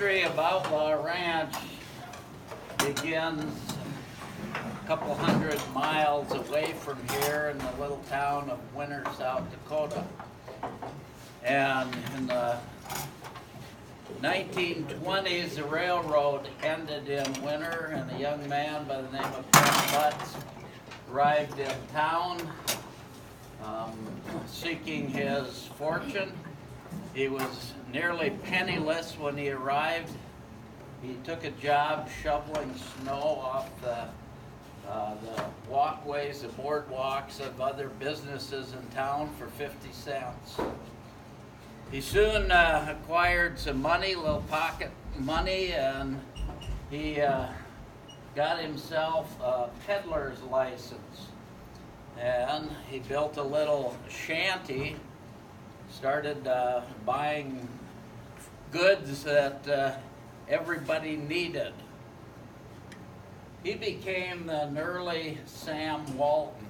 history of Outlaw Ranch begins a couple hundred miles away from here in the little town of Winter, South Dakota. And in the 1920s, the railroad ended in Winter, and a young man by the name of Ben Butts arrived in town seeking his fortune. He was nearly penniless when he arrived. He took a job shoveling snow off the walkways, the boardwalks of other businesses in town for 50 cents. He soon acquired some money, little pocket money, and he got himself a peddler's license. And he built a little shanty, started buying goods that everybody needed. He became an early Sam Walton.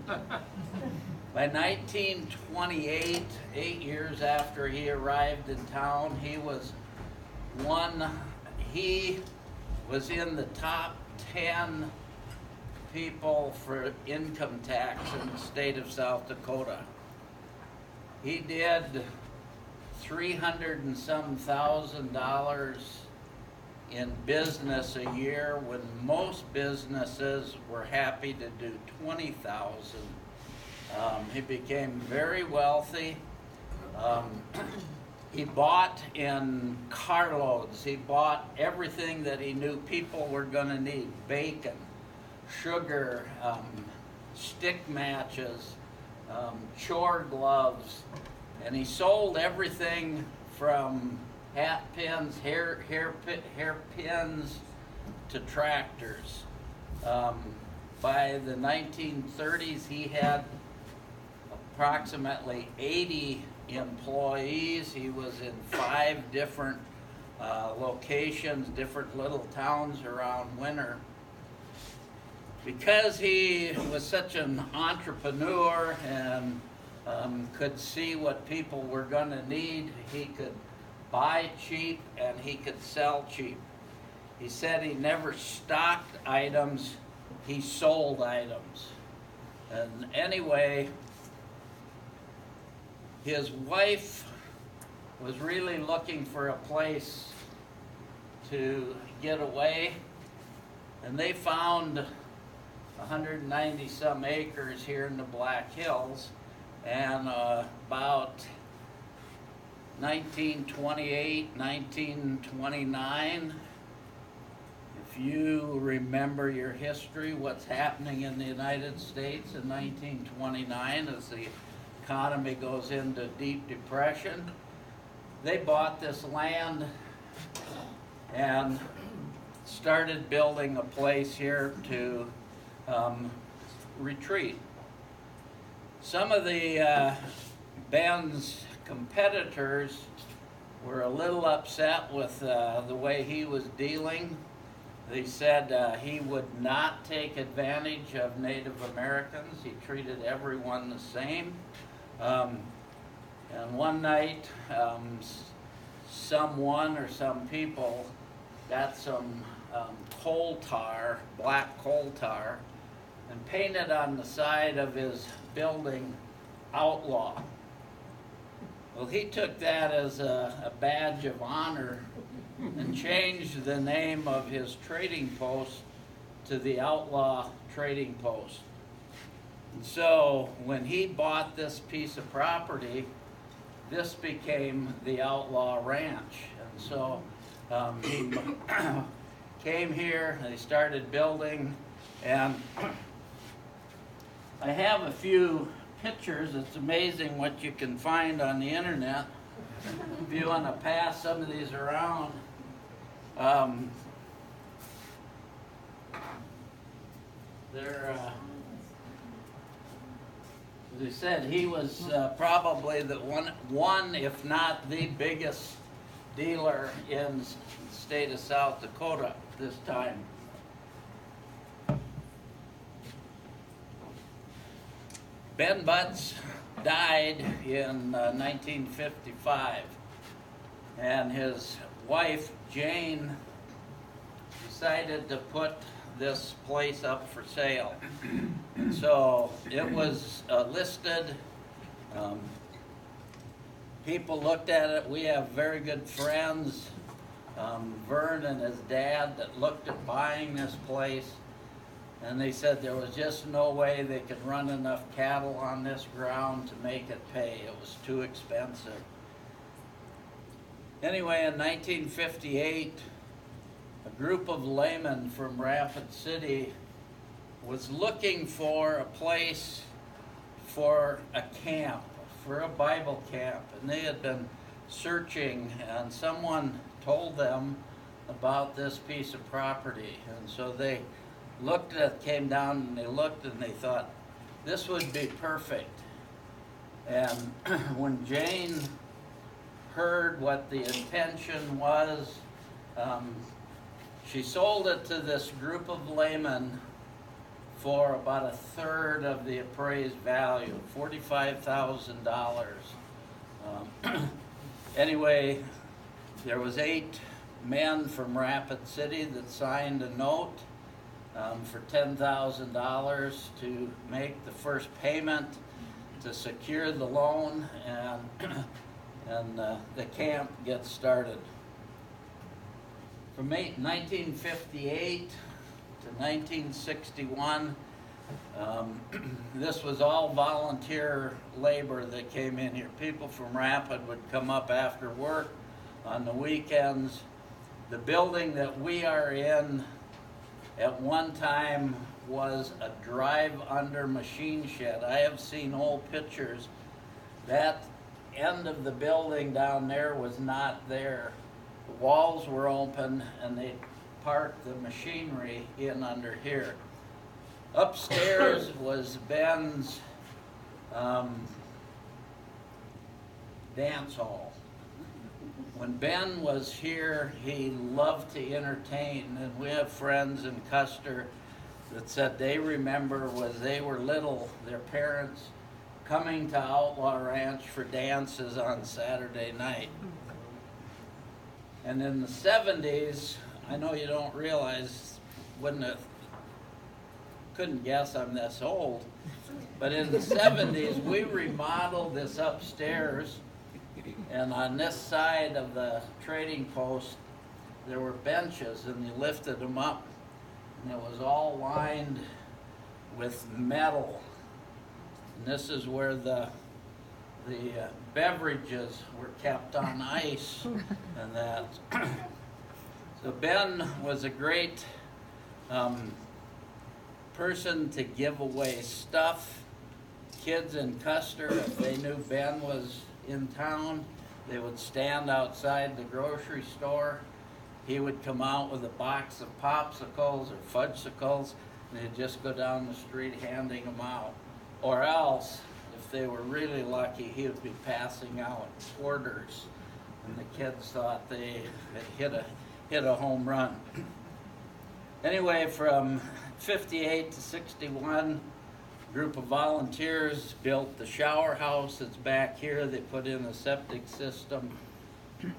By 1928, 8 years after he arrived in town, he was in the top 10 people for income tax in the state of South Dakota. He did $300 and some thousand in business a year when most businesses were happy to do $20,000. He became very wealthy. He bought in carloads. He bought everything that he knew people were going to need: bacon, sugar, stick matches, chore gloves, and he sold everything from hat pins, hair pins, to tractors. By the 1930s, he had approximately 80 employees. He was in 5 different locations, different little towns around Winter. Because he was such an entrepreneur and could see what people were going to need, he could buy cheap and he could sell cheap. He said he never stocked items, he sold items. And anyway, his wife was really looking for a place to get away, and they found 190 some acres here in the Black Hills, and about 1928, 1929, if you remember your history, what's happening in the United States in 1929 as the economy goes into deep depression, they bought this land and started building a place here to retreat. Some of the Ben's competitors were a little upset with the way he was dealing. They said he would not take advantage of Native Americans. He treated everyone the same. And one night, someone or some people got some coal tar, black coal tar, and painted on the side of his building, Outlaw. Well, he took that as a badge of honor and changed the name of his trading post to the Outlaw Trading Post. And so when he bought this piece of property, this became the Outlaw Ranch. And so he came here, and they started building, and I have a few pictures. It's amazing what you can find on the internet. If you want to pass some of these around, they're as I said, he was probably the one, if not the biggest dealer in the state of South Dakota at this time. Ben Butts died in 1955, and his wife, Jane, decided to put this place up for sale. And so it was listed. People looked at it. We have very good friends, Vern and his dad, that looked at buying this place. And they said there was just no way they could run enough cattle on this ground to make it pay. It was too expensive. Anyway, in 1958, a group of laymen from Rapid City was looking for a place for a camp, for a Bible camp. And they had been searching, and someone told them about this piece of property. And so they looked at it, came down and they looked and they thought, this would be perfect. And when Jane heard what the intention was, she sold it to this group of laymen for about a third of the appraised value, $45,000. Anyway, there was 8 men from Rapid City that signed a note for $10,000 to make the first payment to secure the loan, and the camp gets started. From 1958 to 1961, this was all volunteer labor that came in here. People from Rapid would come up after work on the weekends. The building that we are in at one time was a drive-under machine shed. I have seen old pictures. That end of the building down there was not there. The walls were open and they parked the machinery in under here. Upstairs was Ben's dance hall. When Ben was here, he loved to entertain, and we have friends in Custer that said they remember when they were little, their parents coming to Outlaw Ranch for dances on Saturday night. And in the 70s, I know you don't realize, couldn't guess I'm this old, but in the 70s, we remodeled this upstairs, and on this side of the trading post, there were benches, and you lifted them up, and it was all lined with metal. And this is where the beverages were kept on ice and that. So Ben was a great person to give away stuff. Kids in Custer, if they knew Ben was in town, they would stand outside the grocery store. He would come out with a box of popsicles or fudgesicles, and they'd just go down the street handing them out. Or else, if they were really lucky, he would be passing out quarters, and the kids thought they had hit a home run. Anyway, from 58 to 61, a group of volunteers built the shower house that's back here. They put in a septic system.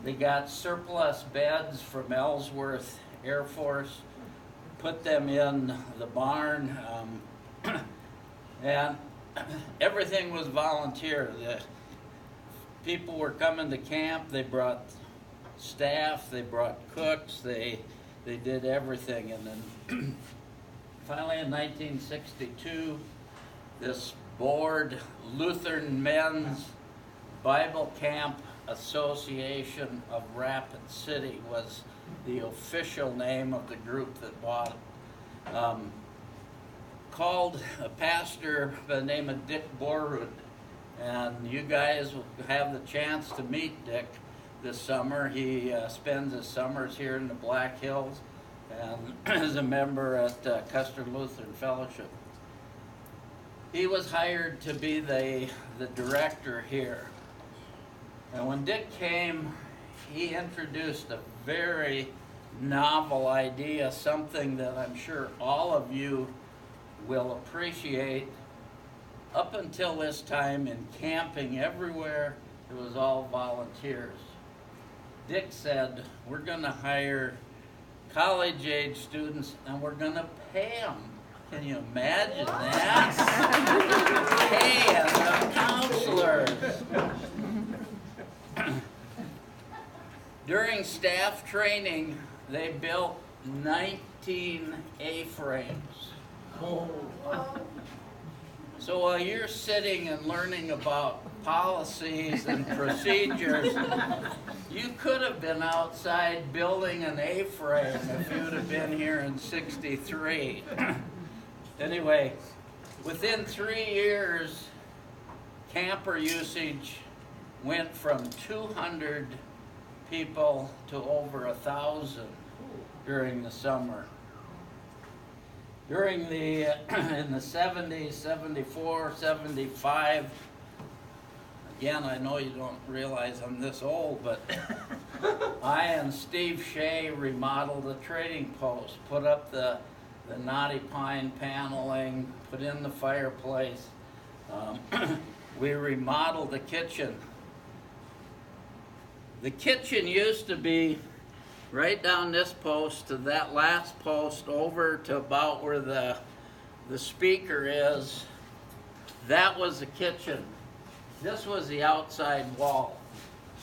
They got surplus beds from Ellsworth Air Force, put them in the barn, and everything was volunteer. The people were coming to camp. They brought staff, they brought cooks, they did everything. And then finally in 1962, this board, Lutheran Men's Bible Camp Association of Rapid City, was the official name of the group that bought it. Called a pastor by the name of Dick Borrud, and you guys will have the chance to meet Dick this summer. He spends his summers here in the Black Hills and is a member at Custer Lutheran Fellowship. He was hired to be the director here. And when Dick came, he introduced a very novel idea, something that I'm sure all of you will appreciate. Up until this time in camping everywhere, it was all volunteers. Dick said, we're gonna hire college-age students and we're gonna pay them. Can you imagine that? Paying the counselors. During staff training, they built 19 A-frames. So while you're sitting and learning about policies and procedures, you could have been outside building an A-frame if you'd have been here in '63. Anyway, within 3 years, camper usage went from 200 people to over 1,000 during the summer. During the, in the 70s, 74, 75, again, I know you don't realize I'm this old, but I and Steve Shea remodeled the trading post, put up the knotty pine paneling, put in the fireplace. We remodeled the kitchen. The kitchen used to be right down this post to that last post over to about where the speaker is. That was the kitchen. This was the outside wall.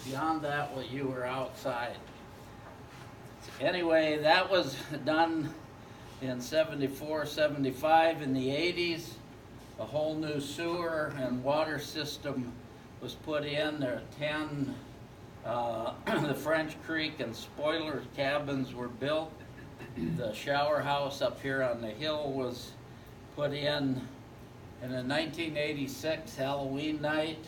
Beyond that, well, you were outside. Anyway, that was done in 74, 75. In the 80s, a whole new sewer and water system was put in. There are 10 the French Creek and spoiler cabins were built. The shower house up here on the hill was put in. And in 1986 Halloween night,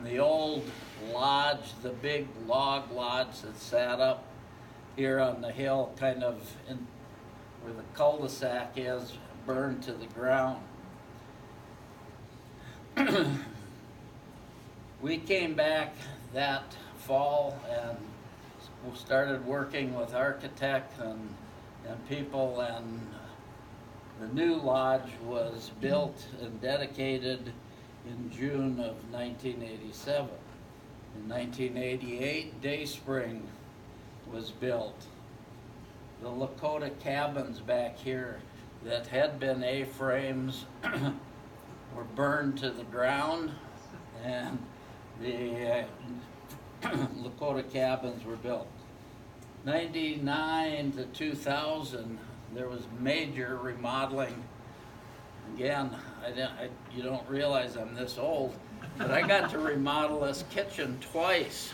the old lodge, the big log lodge that sat up here on the hill, kind of in where the cul-de-sac is, burned to the ground. We came back that fall and started working with architects and people, and the new lodge was built and dedicated in June of 1987. In 1988, Dayspring was built. The Lakota cabins back here that had been A-frames were burned to the ground, and the Lakota cabins were built. 99 to 2000, there was major remodeling. Again, you don't realize I'm this old, but I got to remodel this kitchen twice.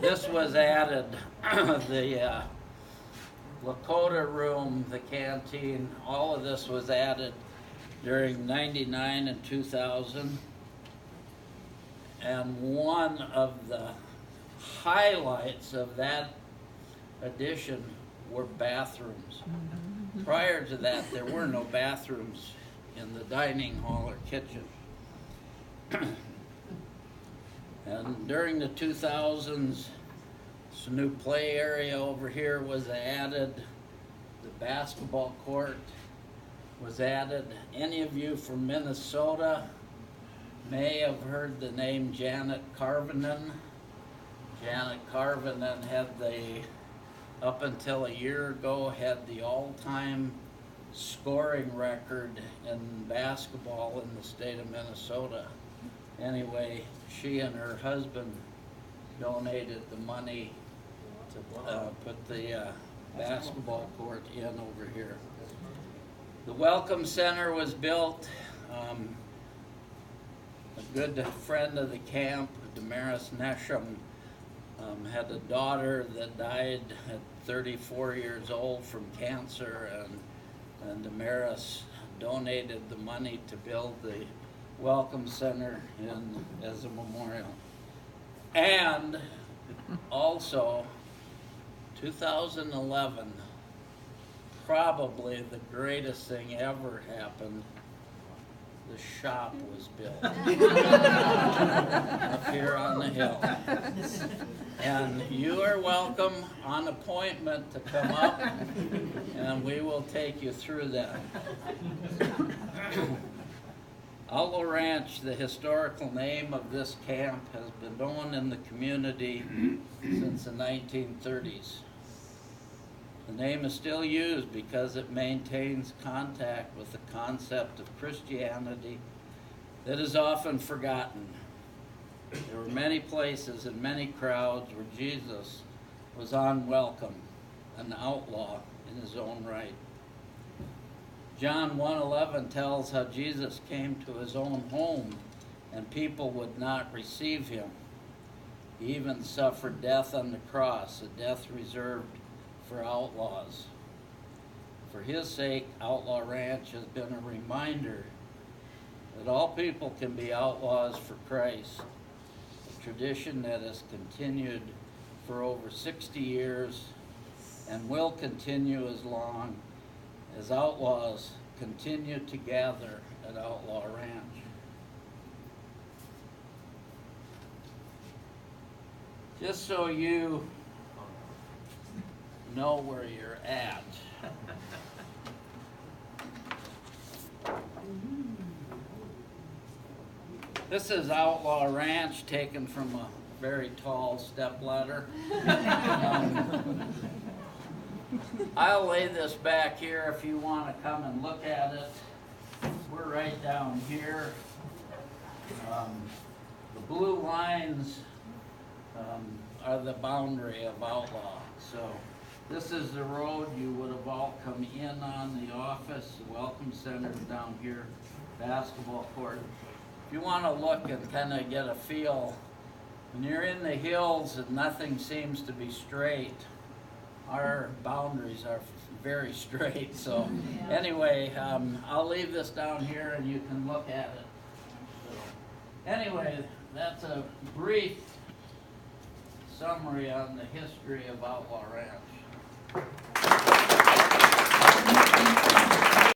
This was added, the Lakota room, the canteen, all of this was added during 99 and 2000. And one of the highlights of that addition were bathrooms. Prior to that, there were no bathrooms in the dining hall or kitchen. And during the 2000s, this new play area over here was added. The basketball court was added. Any of you from Minnesota may have heard the name Janet Carvinen. Janet Carvinen had up until a year ago, had the all-time scoring record in basketball in the state of Minnesota. Anyway, she and her husband donated the money to put the basketball court in over here. The Welcome Center was built. A good friend of the camp, Damaris Nesham, had a daughter that died at 34 years old from cancer, and Damaris donated the money to build the Welcome Center as a memorial. And also, 2011, probably the greatest thing ever happened. The shop was built up here on the hill. And you are welcome on appointment to come up, and we will take you through that. Outlaw Ranch, the historical name of this camp, has been known in the community since the 1930s. The name is still used because it maintains contact with the concept of Christianity that is often forgotten. There were many places and many crowds where Jesus was unwelcome, an outlaw in his own right. John 1:11 tells how Jesus came to his own home and people would not receive him. He even suffered death on the cross, a death reserved for outlaws. For his sake, Outlaw Ranch has been a reminder that all people can be outlaws for Christ, a tradition that has continued for over 60 years and will continue as long as outlaws continue to gather at Outlaw Ranch. Just so you know where you're at. This is Outlaw Ranch taken from a very tall stepladder. I'll lay this back here if you want to come and look at it. We're right down here. The blue lines are the boundary of Outlaw. So this is the road you would have all come in on, the office, the welcome center down here, basketball court. If you want to look and kind of get a feel, when you're in the hills and nothing seems to be straight, our boundaries are very straight. So anyway, I'll leave this down here and you can look at it. So, anyway, that's a brief summary on the history of Outlaw Ranch.